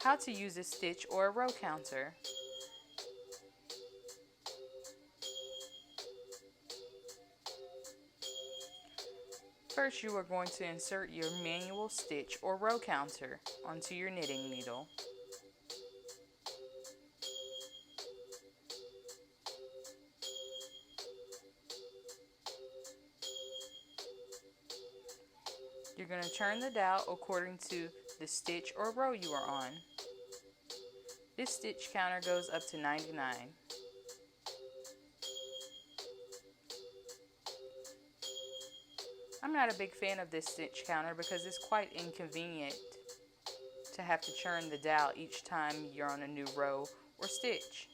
How to use a stitch or a row counter. First, you are going to insert your manual stitch or row counter onto your knitting needle. You're going to turn the dial according to the stitch or row you are on. This stitch counter goes up to 99. I'm not a big fan of this stitch counter because it's quite inconvenient to have to turn the dial each time you're on a new row or stitch.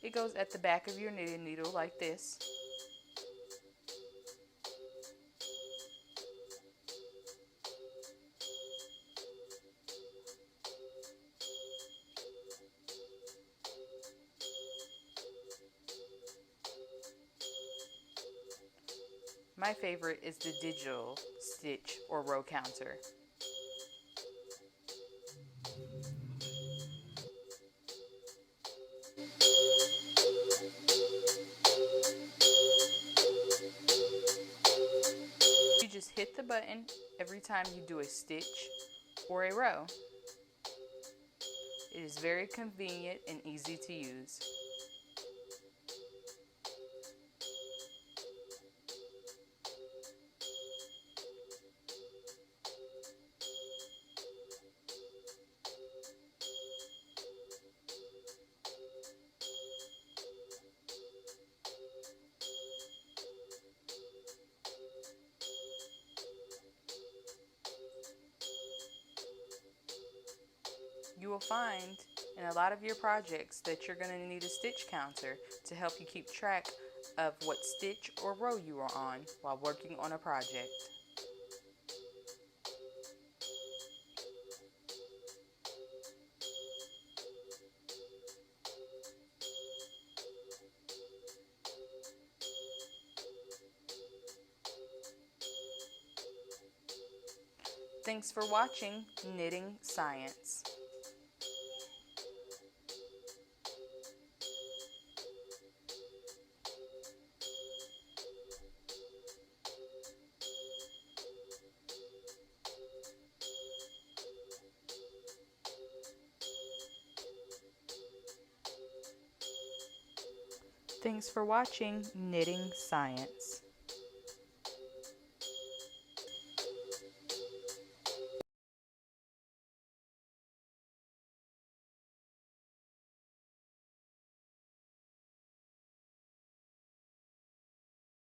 It goes at the back of your knitting needle like this. My favorite is the digital stitch or row counter. You just hit the button every time you do a stitch or a row. It is very convenient and easy to use. You will find in a lot of your projects that you're going to need a stitch counter to help you keep track of what stitch or row you are on while working on a project. Thanks for watching Knitting Science. Thanks for watching Knitting Science.